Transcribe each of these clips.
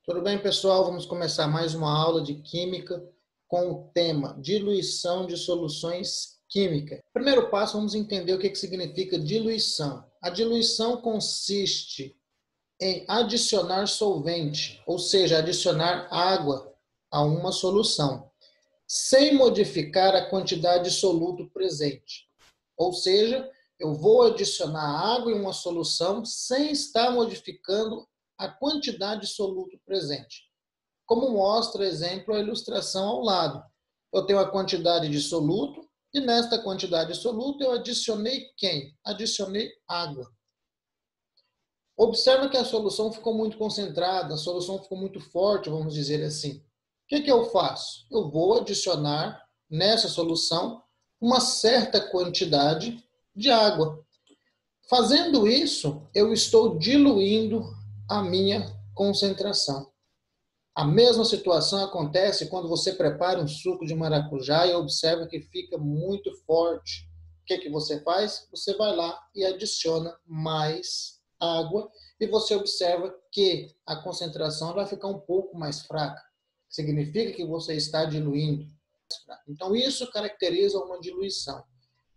Tudo bem, pessoal? Vamos começar mais uma aula de Química com o tema diluição de soluções químicas. Primeiro passo, vamos entender o que significa diluição. A diluição consiste em adicionar solvente, ou seja, adicionar água a uma solução, sem modificar a quantidade de soluto presente. Ou seja, eu vou adicionar água em uma solução sem estar modificando a quantidade de soluto presente. Como mostra, exemplo, a ilustração ao lado. Eu tenho a quantidade de soluto e nesta quantidade de soluto eu adicionei quem? Adicionei água. Observa que a solução ficou muito concentrada, a solução ficou muito forte, vamos dizer assim. O que eu faço? Eu vou adicionar nessa solução uma certa quantidade de água. Fazendo isso, eu estou diluindo a minha concentração. A mesma situação acontece quando você prepara um suco de maracujá e observa que fica muito forte. O que você faz? Você vai lá e adiciona mais água e você observa que a concentração vai ficar um pouco mais fraca. Significa que você está diluindo. Então, isso caracteriza uma diluição.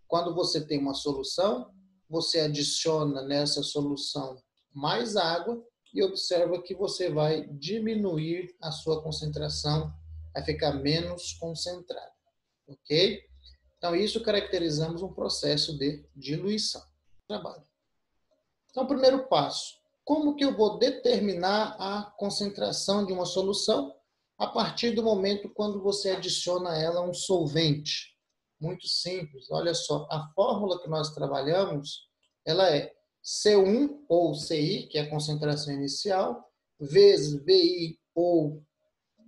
Quando você tem uma solução, você adiciona nessa solução mais água e observa que você vai diminuir a sua concentração, vai ficar menos concentrada, ok? Então, isso caracterizamos um processo de diluição. Trabalho. Então, primeiro passo, como que eu vou determinar a concentração de uma solução? A partir do momento quando você adiciona a ela um solvente. Muito simples, olha só, a fórmula que nós trabalhamos, ela é C1 ou CI, que é a concentração inicial, vezes VI ou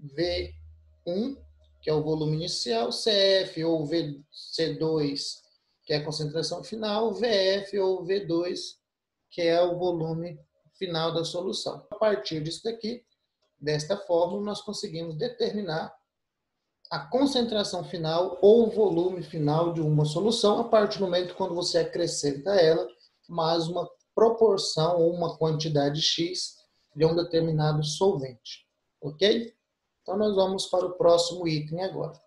V1, que é o volume inicial, CF ou C2, que é a concentração final, VF ou V2, que é o volume final da solução. A partir disso daqui, desta fórmula, nós conseguimos determinar a concentração final ou volume final de uma solução a partir do momento quando você acrescenta a ela mais uma proporção ou uma quantidade X de um determinado solvente. Ok? Então, nós vamos para o próximo item agora.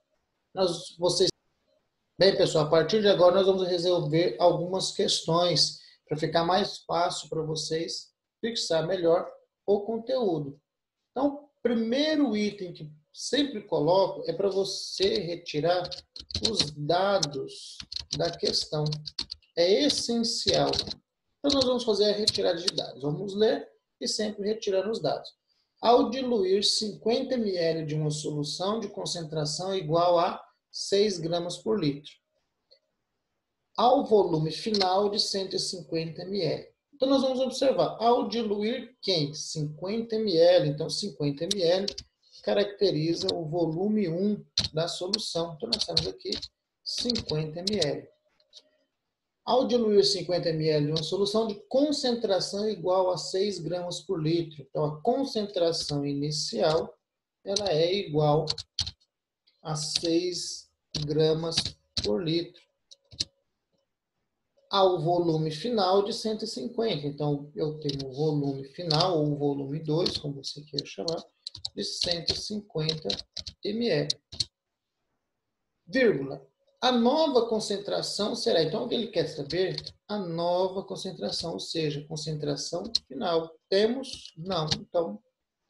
Bem, pessoal, a partir de agora nós vamos resolver algumas questões para ficar mais fácil para vocês fixar melhor o conteúdo. Então, primeiro item que sempre coloco é para você retirar os dados da questão. É essencial. Então, nós vamos fazer a retirada de dados. Vamos ler e sempre retirando os dados. Ao diluir 50 ml de uma solução de concentração igual a 6 gramas por litro, ao volume final de 150 ml. Então, nós vamos observar, ao diluir quem? 50 ml. Então, 50 ml caracteriza o volume 1 da solução. Então, nós temos aqui 50 ml. Ao diluir 50 ml de uma solução de concentração igual a 6 gramas por litro. Então, a concentração inicial ela é igual a 6 gramas por litro. Ao volume final de 150. Então, eu tenho o volume final, ou o volume 2, como você queira chamar, de 150 ml. Vírgula. A nova concentração será, então, o que ele quer saber? A nova concentração, ou seja, concentração final. Temos? Não. Então,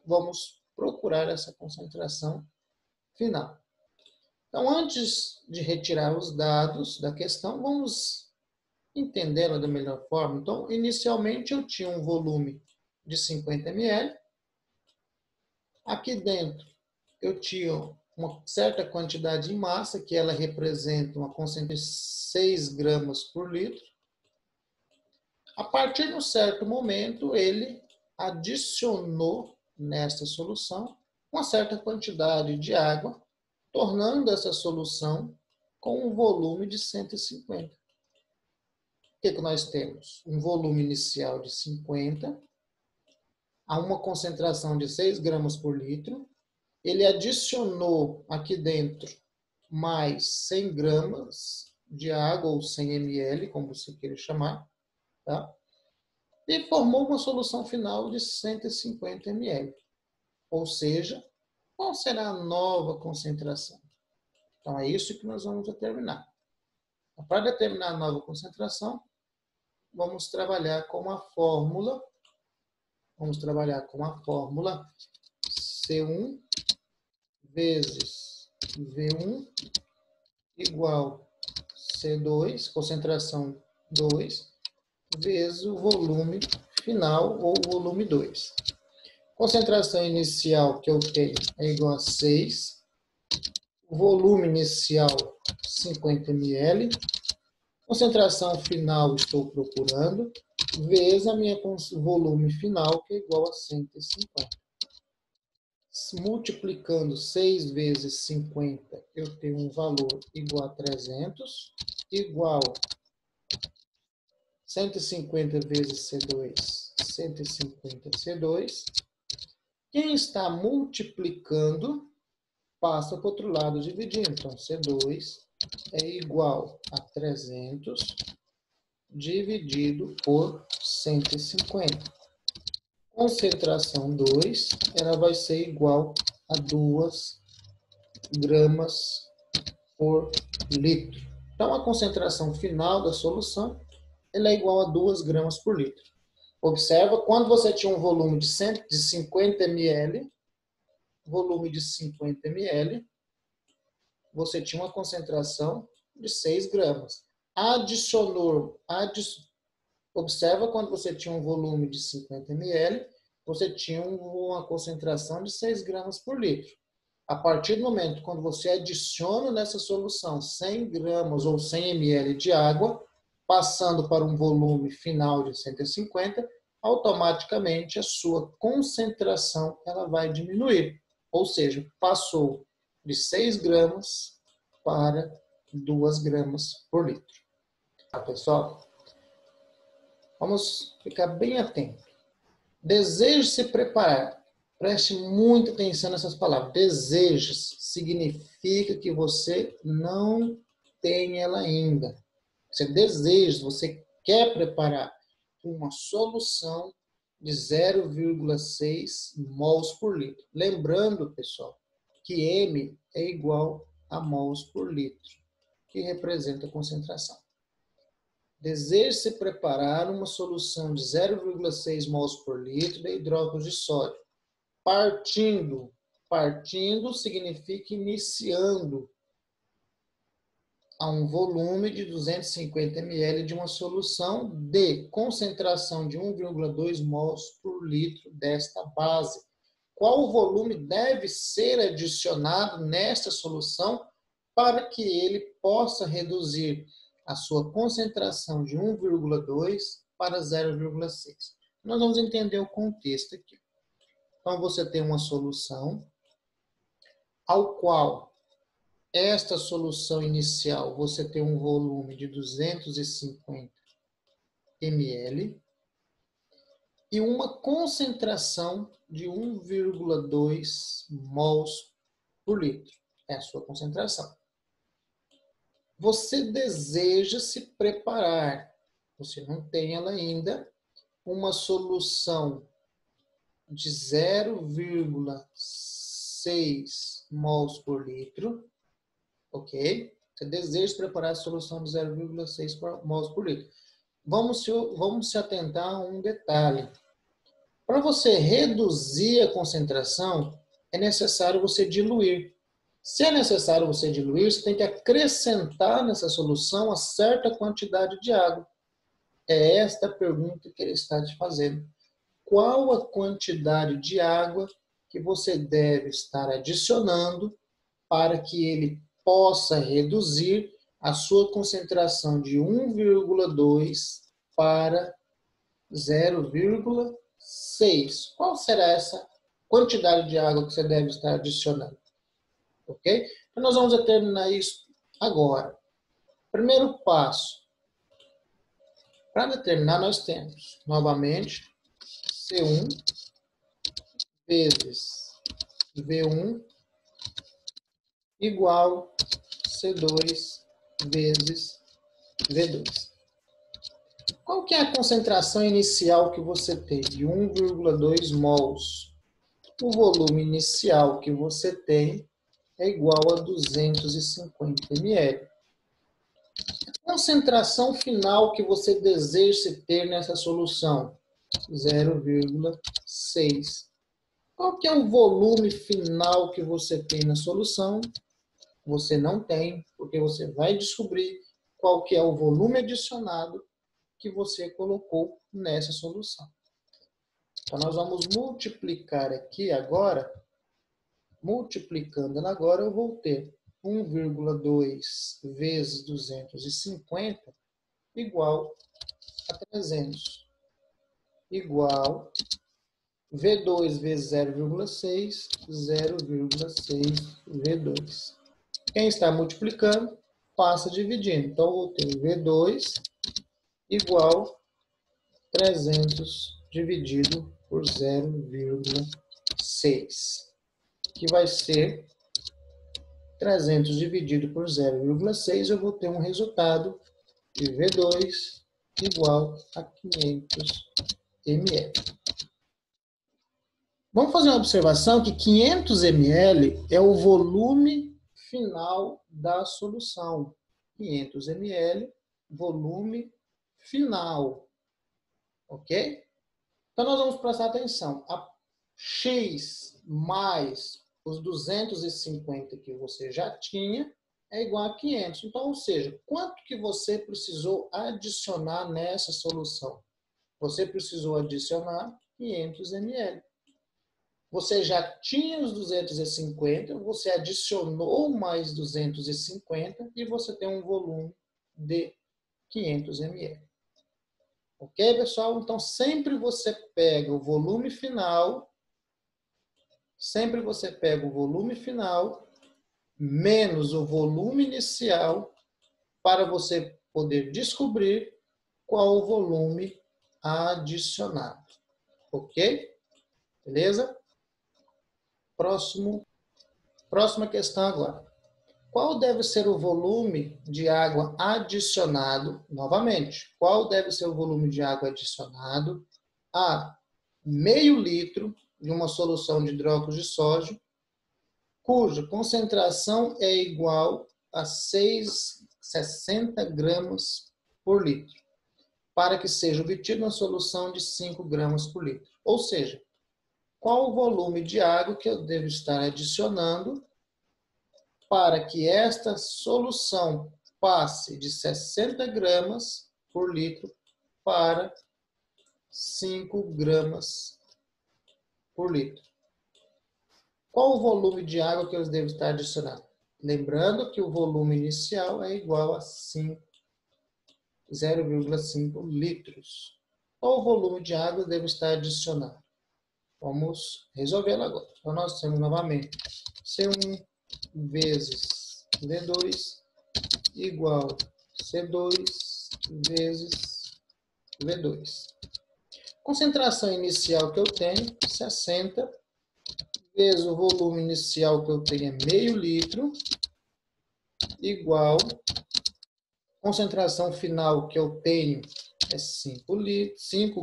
vamos procurar essa concentração final. Então, antes de retirar os dados da questão, vamos entendê-la da melhor forma. Então, inicialmente eu tinha um volume de 50 ml. Aqui dentro eu tinha uma certa quantidade de massa, que ela representa uma concentração de 6 gramas por litro. A partir de um certo momento, ele adicionou nesta solução uma certa quantidade de água, tornando essa solução com um volume de 150. O que nós temos? Um volume inicial de 50, a uma concentração de 6 gramas por litro. Ele adicionou aqui dentro mais 100 gramas de água, ou 100 ml, como você queira chamar, tá? E formou uma solução final de 150 ml. Ou seja, qual será a nova concentração? Então, é isso que nós vamos determinar. Para determinar a nova concentração, vamos trabalhar com a fórmula. Vamos trabalhar com a fórmula C1 vezes V1 igual C2, concentração 2, vezes o volume final ou volume 2. Concentração inicial que eu tenho é igual a 6. O volume inicial, 50 ml. Concentração final estou procurando, vezes a minha volume final, que é igual a 150. Multiplicando 6 vezes 50, eu tenho um valor igual a 300, igual 150 vezes C2, 150 C2. Quem está multiplicando, passa para o outro lado dividindo. Então, C2 é igual a 300 dividido por 150. Concentração 2, ela vai ser igual a 2 gramas por litro. Então, a concentração final da solução ela é igual a 2 gramas por litro. Observa, quando você tinha um volume de 50 ml, você tinha uma concentração de 6 gramas. Observa, quando você tinha um volume de 50 ml, você tinha uma concentração de 6 gramas por litro. A partir do momento quando você adiciona nessa solução 100 gramas ou 100 ml de água, passando para um volume final de 150, automaticamente a sua concentração ela vai diminuir. Ou seja, passou de 6 gramas para 2 gramas por litro. Tá, pessoal? Vamos ficar bem atento. Desejo se preparar. Preste muita atenção nessas palavras. Desejas significa que você não tem ela ainda. Você deseja, você quer preparar uma solução de 0,6 mols por litro. Lembrando, pessoal, que M é igual a mols por litro, que representa a concentração. Deseja-se preparar uma solução de 0,6 mols por litro de hidróxido de sódio. Partindo significa iniciando a um volume de 250 ml de uma solução de concentração de 1,2 mols por litro desta base. Qual o volume deve ser adicionado nesta solução para que ele possa reduzir a sua concentração de 1,2 para 0,6. Nós vamos entender o contexto aqui. Então, você tem uma solução ao qual esta solução inicial você tem um volume de 250 ml e uma concentração de 1,2 mols por litro. É a sua concentração. Você deseja se preparar, você não tem ela ainda, uma solução de 0,6 mols por litro, ok? Você deseja preparar a solução de 0,6 mols por litro. Vamos se atentar a um detalhe. Para você reduzir a concentração, é necessário você diluir. Se é necessário você diluir, você tem que acrescentar nessa solução a certa quantidade de água. É esta a pergunta que ele está te fazendo. Qual a quantidade de água que você deve estar adicionando para que ele possa reduzir a sua concentração de 1,2 para 0,6? Qual será essa quantidade de água que você deve estar adicionando? Ok? Então, nós vamos determinar isso agora. Primeiro passo. Para determinar, nós temos, novamente, C1 vezes V1 igual C2 vezes V2. Qual que é a concentração inicial que você tem? De 1,2 mols. o volume inicial que você tem é igual a 250 ml. A concentração final que você deseja ter nessa solução, 0,6. Qual que é o volume final que você tem na solução? Você não tem, porque você vai descobrir qual que é o volume adicionado que você colocou nessa solução. Então, nós vamos multiplicar aqui agora. Multiplicando ela agora, eu vou ter 1,2 vezes 250 igual a 300. Igual V2 vezes 0,6, 0,6 V2. Quem está multiplicando, passa dividindo. Então, eu vou ter V2 igual 300 dividido por 0,6. Que vai ser 300 dividido por 0,6, eu vou ter um resultado de V2 igual a 500 ml. Vamos fazer uma observação que 500 ml é o volume final da solução. 500 ml, volume final. Ok? Então, nós vamos prestar atenção. A X mais os 250 que você já tinha é igual a 500. Então, ou seja, quanto que você precisou adicionar nessa solução? Você precisou adicionar 500 ml. Você já tinha os 250, você adicionou mais 250 e você tem um volume de 500 ml. Ok, pessoal? Então, sempre você pega o volume final, menos o volume inicial para você poder descobrir qual o volume adicionado. Ok? Beleza? Próxima questão agora. Qual deve ser o volume de água adicionado? Novamente, qual deve ser o volume de água adicionado a meio litro de uma solução de hidróxido de sódio, cuja concentração é igual a 60 gramas por litro, para que seja obtida uma solução de 5 gramas por litro. Ou seja, qual o volume de água que eu devo estar adicionando para que esta solução passe de 60 gramas por litro para 5 gramas por litro. Qual o volume de água que eu devo estar adicionando? Lembrando que o volume inicial é igual a 0,5 litros. Qual o volume de água eu devo estar adicionando? Vamos resolvê-lo agora. Então, nós temos novamente C1 vezes V2 igual C2 vezes V2. Concentração inicial que eu tenho, 60, vezes o volume inicial que eu tenho é meio litro, igual, concentração final que eu tenho é 5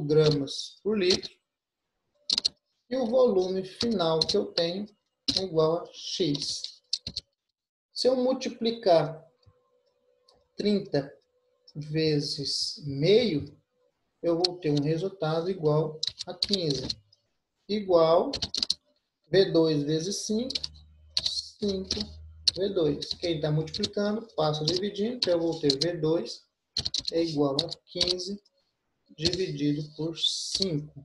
gramas por litro, e o volume final que eu tenho é igual a X. Se eu multiplicar 30 vezes meio, eu vou ter um resultado igual a 15. Igual V2 vezes 5, 5 V2. Quem está multiplicando, passa dividindo, então eu vou ter V2 é igual a 15 dividido por 5.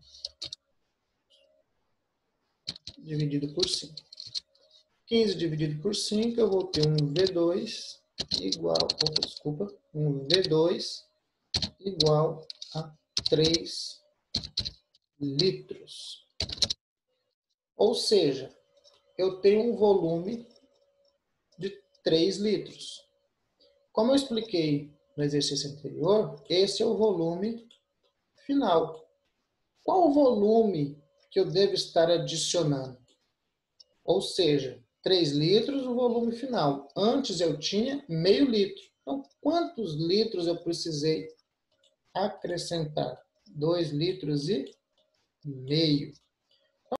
Dividido por 5. 15 dividido por 5, eu vou ter um V2 igual, um V2 igual a 3 litros. Ou seja, eu tenho um volume de 3 litros. Como eu expliquei no exercício anterior, esse é o volume final. Qual o volume que eu devo estar adicionando? Ou seja, 3 litros o volume final. Antes eu tinha meio litro. Então, quantos litros eu precisei acrescentar? 2 litros e meio.